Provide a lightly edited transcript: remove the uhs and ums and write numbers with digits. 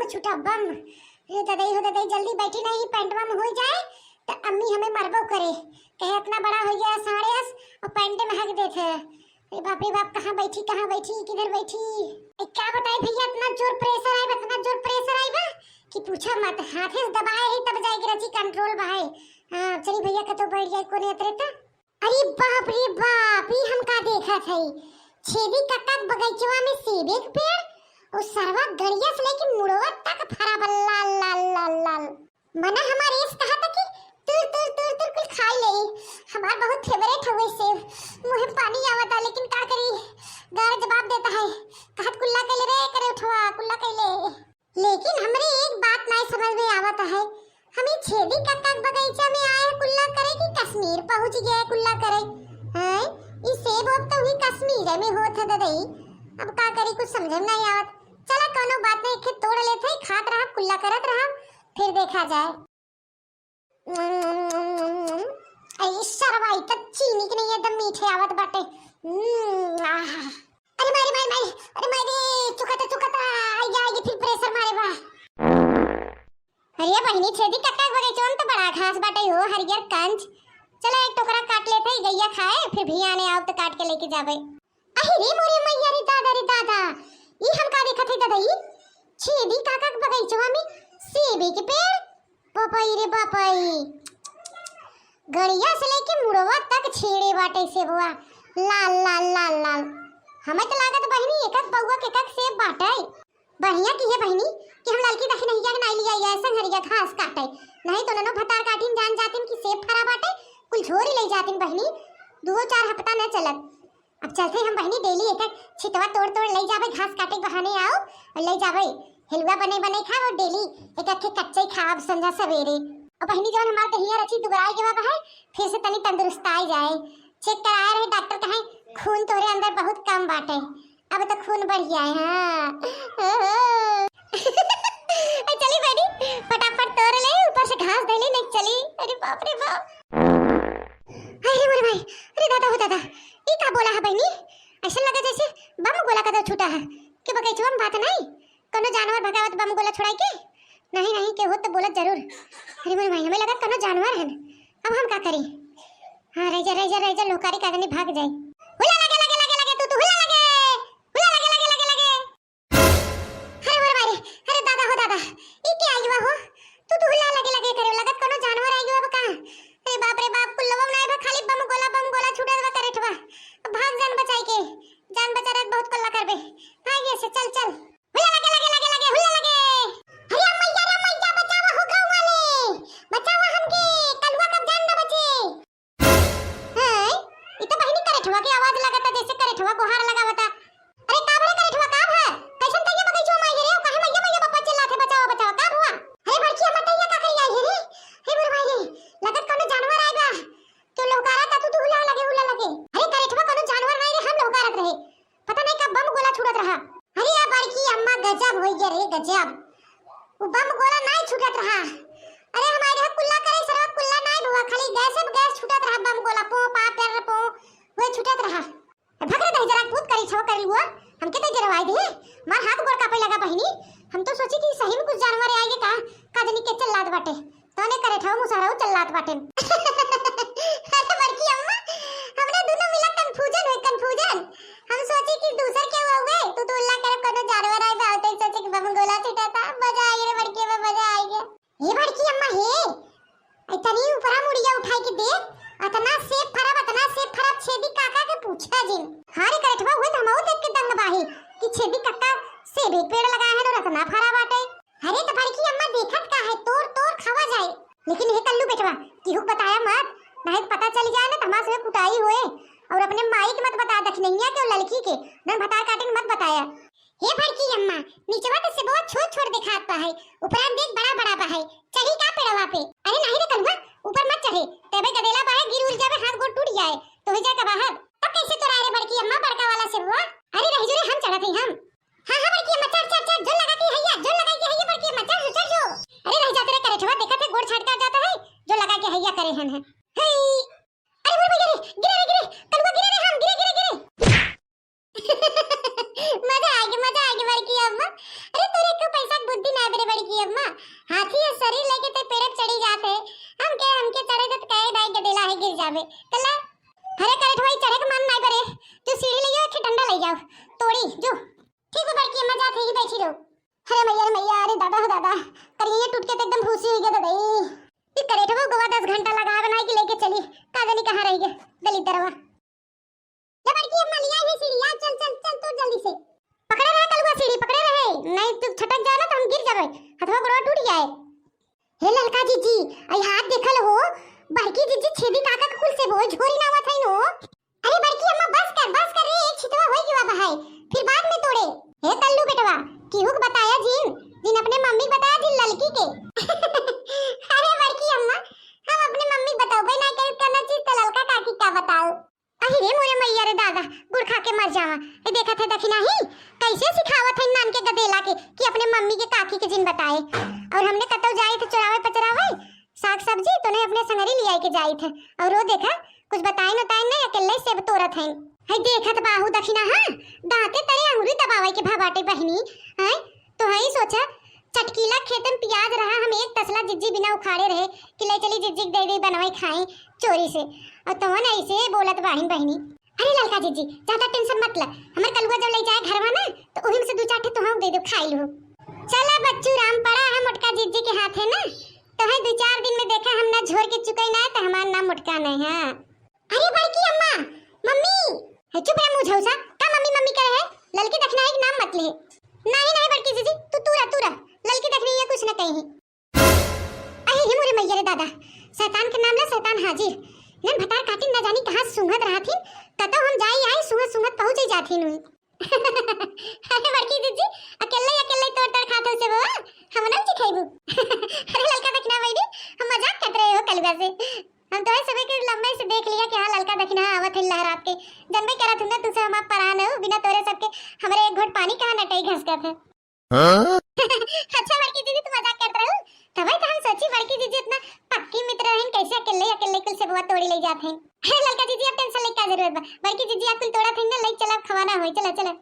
छूटा बम। हे ददई हो ददई, जल्दी बैठी नहीं, पेंटवा में हो जाए तो अम्मी हमें मरबो करे, कहे इतना बड़ा हो गया साड़ेस और पेंटे में हक देते। अरे बाप रे बाप, कहाँ बैठी किधर बैठी। क्या बताए भैया, इतना जोर प्रेशर आए, इतना जोर प्रेशर आए बा कि पूछा मत। हाथे से दबाए ही तब जाएगी रची कंट्रोल बाहे। हां चली भैया का तो बैठ जाए कोने अतरे ता। अरे बाप रे बाप, ई हम का देखा थई छेदी कक्का बगीचवा में सेबे के पेड़ और सरवा गड़िया से लेके मुड़वा तक फरा बल्ला लाल लाल लाल। मना हमारे इस कहा था कि तुर तुर तुर तुर कुल खा ले, हमार बहुत फेवरेट हो सेब। मुंह में पानी आवता लेकिन का करी, गार जवाब देता है, कहत कुल्ला के ले रे करे उठवा कुल्ला के ले। लेकिन हमरे एक बात नहीं समझ में आवत है, हम छेदी कक्का बगीचा में आए कुल्ला करे कि कश्मीर पहुंच गए कुल्ला करे हैं। ई सेब अब तो ही कश्मीर में होत है ददई, अब का करी कुछ समझ में नहीं आवत। चला कोनो बात नहीं, एक तोड़ लेते ही खात रहा कुल्ला करत रहा, फिर देखा जाए। आई शर्माई त चीनी की नहीं एकदम मीठे आवत बाटे। अरे मारे मारे मारे, अरे मारे चुकाता आएगी फिर प्रेशर मारे बा। अरे बहिनी छेदी कक्का बगीचों तो बड़ा खास बाटे हो हरियर कंच। चलो एक टोकरा काट लेते ही गैया खाए, फिर भी आने आओ तो काट के लेके जाबे। अरे रे मोरे मैया रे दादा, ई हम का देखत है ददई, छेदी काका के बगीचवा में सेबे के पेड़। पापाई रे पापाई, गड़िया से लेके मुड़वा तक छेड़े बाटे सेबवा लाल लाल लाल लाल। हमें तो लागत बहिनी एक पौवा के तक सेब बाटे। बढ़िया की है बहिनी कि हम लड़की दखी नहीं जाके नहीं लिया ऐसा हरिया घास काटे, नहीं तो ननो भतार काटिन जान जातिन कि सेब फरा बाटे, कुल झोरी ले जातिन बहिनी, 2-4 हफ्ता न चलत। अब चलते हम बहिनी डेली एक छितवा तोड़ तोड़ ले जाबे, घास काटे बहाने आओ और ले जाबे, हलवा बने खा और डेली एक एक कच्चे खाब संजा सवेरे। और बहिनी जब हमार दहिया रची दुबराई के बाबा है, फिर से तनी तंदुरुस्त आ जाए। चेक कराया रहे डॉक्टर कहे खून तोरे अंदर बहुत कम बाटे, अब तो खून बढ़ गया है। हां चली बेटी फटाफट तोड़ ले, ऊपर से घास दे ले, नहीं चली। अरे बाप रे बाप, अरे मोरे भाई, अरे दादा हो दादा, ई का बोला है बहनी, ऐसा लगा जैसे बम गोला का तो छूटा है कि बगीचवा में बात नहीं कोनो जानवर भगावत बम गोला छुड़ाई के नहीं के हो तो बोलत जरूर। अरे मोरे भाई, हमें लगा कोनो जानवर है, अब हम का करी। हां रह जा लोकारी का नहीं भाग जाए। हुला लगे तू हुला लगे। अरे मोरे भाई, अरे दादा हो दादा, ई के आई बा हो, तू हुला लगे करे लगत कोनो जानवर आई बा का। अरे बाप रे बाप, कुल्लवा नहीं बा, खाली बम गोला छुड़त बा करेठवा। भाग जान बचाई के, जान बचा रहे बहुत कल्ला करबे। आगे से चल हुला लगे हुला लगे। अरे मैया बचावा हो गांव वाले, बचावा हमके, कलवा का जान न बचे। हैं ई तो बहिनी करेठवा की आवाज लगता जैसे करेठवा को हार लगावता। अरे का भरे करेठवा का है, कैसन तैया बगीचवा में आई रे, काहे मैया पापा चिल्लाते बचावा का हुआ। अरे बड़की अम्मा तैया का करी आई रे। हे मोर भाई, लगत कोनो जानवर आई बा, तो लौकारा ता तू हुला लगे। अरे करेठवा कोनो जानवर नहीं रे, हम लौकारत रहे, पता नहीं कब बम गोला छुड़त रहा। अरे या बड़की अम्मा गजब होई गे रे गजब, वो बम गोला नहीं छुटत रहा। अरे हमारे यहाँ कुल्ला करे सरवा कुल्ला नहीं हुआ, खाली गैस छुटत रहा, बम गोला पो पा पैर पो वो छुटत रहा। भगरे दही जरा कूद करी छव करी हुआ, हमके तो जरवाई दे, मार हाथ गोड़ कापे लगा बहिनी। हम तो सोची कि सही में कुछ जानवर आएगे का जनी के चल्लात बाटे, तने करे ठव मुसहराऊ चल्लात बाटे। अरे बड़की अम्मा, हमने दोनों मिला कंफ्यूजन। हम सोचे कि दूसर के हुए, तू तो अल्लाह करे कोनो जानवर आए बाते सोचे कि बम गोला छुटा था। मजा आई रे बड़की में, मजा आई गया। ये बड़की अम्मा हे इतनी ऊपरा मुड़िया उठाई के दे, इतना सेब फरब छेदी काका के पूछा जिन। हारे करेठवा हुए तो हमहु देख के दंग बाही कि छेदी काका सेब एक पेड़ लगाए हैं और इतना फरा बाटे। अरे तो बड़की अम्मा देखत का है, तोड़ खावा जाए, लेकिन हे कल्लू बेटवा किहू बताया मत, नहीं पता चल जाए ना तमाशे में कुटाई हुए। और अपने माई के मत बता, दखनैया के लड़की के नन भतार काटिन मत बताया। हे बड़की अम्मा, नीचवा तो से बहुत छोट दिखात पा है, ऊपर देख बड़ा बा है, चढ़ी का पेड़वा पे। अरे नहीं रे कलवा, ऊपर मत चढ़े, तबे गदेला बा है, गिर उड़ जावे, हाथ गोड़ टूट जाए तो हो जाए का बाहर। तब कैसे तोड़ा रे बड़की अम्मा बड़का वाला से हुआ। अरे रही जो रे, हम चढ़त ही हम। हां बड़की अम्मा चढ़ जो लगा के हैया, बड़की अम्मा चढ़ जो। अरे रह जाते रे करेठवा, देखत है गोड़ छटका जाता है, जो लगा के हैया करे हन है। अरे बोल भैया गिरे कलवा गिरे रे, हम गिरे। मजा आ गया बड़की अम्मा। अरे तोरे को पैसा बुद्धि ना बरे काहे गिर जावे कल्ला। अरे करे ठोई चढ़े के मन नहीं परे, जो सीढ़ी ले जाओ, डंडा ले जाओ तोड़ी जो। ठीक है बड़की अम्मा जात ही बैठी रहो। अरे मैया अरे दादा हो दादा, करिए टूट के तो एकदम भूसी हो गया दादा। ये करे ठो गोवा 10 घंटा लगा बनाई के लेके चली, का जानी कहां रह गए दलित दरवा। ले बड़की अम्मा लिया है सीढ़ी, आ चल चल चल तू जल्दी से पकड़े रहे कलुआ, सीढ़ी पकड़े रहे, नहीं तू छटक जाए ना तो हम गिर जावे, हथवा गोड़ टूट जाए। हे ललका जीजी आई हाथ देखल हो, बड़की जीजी छेदी काका के कुल से वो झोरी ना आवत है नो। अरे बड़की अम्मा बस कर रे, एक छितवा होई गवा बहाई फिर बाद में तोड़े। हे कल्लू बेटवा किहुक बताया जिन अपने मम्मी बताया जिन ललकी के। अरे बड़की अम्मा हम अपने मम्मी बताओगे ना के करना चीज तो ललका काकी का बताओ। अहि रे मोरे मैया रे दादा गुड़ खा के मर जावा। ए देखा थे देखी नहीं कैसे सिखावत है नान के गदेला के कि अपने मम्मी के काकी के जिन बताए। और हमने कतौ जाए थे चुरावे पचरावे साग सब्जी तो ने अपने संगरी ले आई के जाई थे, और वो देखा कुछ बताए न ताए नहीं अकेले सेब तोड़त हैं। हई देखत बाहु दखिना हां दांते तरे अंगुरी दबावे के भाबाटे बहनी हैं। तो हई सोचा चटकीला खेतन प्याज रहा, हम एक तसला जिज्जी बिना उखाड़े रहे कि ले चली जिज्जी दे दे बनवाई खाएं चोरी से, और तुम ऐसे बोलत बाहिन बहनी। अरे ललका जीजी ज्यादा टेंशन मत ले, हमर कलुआ जब ले जाए घरवा ना तो ओही में से दो चाटे तो हम दे दो खाई लो। चला बच्चू राम पड़ा है मोटका जीजी के हाथ है ना, तो है 2-4 दिन में देखा हम ना झोर के चुके ना तो हमार नाम मोटका नहीं है। अरे बड़की अम्मा मम्मी है चुप रह मुंह झौसा का मम्मी मम्मी करे है, ललकी दखना है नाम मत ले। नहीं बड़की जीजी तू रा ललकी दखनी है कुछ न कहीं। अरे हे मोरे मैया रे दादा शैतान के नाम ले शैतान हाजिर न भतार काटी न जानी कहां सूंघत रहथिन, कतो हम जाई आई सूंघत पहुंच जाथिन। अरे बड़की जीजी अकेले तोड़ खाते से वो हम ना सिखाइबू। अरे ललका दखना बैठी हम मजाक कर रहे हो कलुआ से, हम तो सुबह के लंबे से देख लिया कि हां ललका दखना आवत है लहरात के जनबे करत हूं ना तुसे हम परान हो बिना तोरे सबके हमरे एक घोट पानी कहां नटई घस गए थे। अच्छा बड़की दीदी तुम मजाक करत रहो तब तो हम सोची बड़की दीदी इतना पक्की मित्र रहन कैसे अकेले कुल से बुआ तोड़ी ले जात हैं। अरे ललका दीदी अब टेंशन ले का जरूरत बा, बड़की दीदी आप कुल तोड़ा थे ना ले चला खवाना होई चला चला।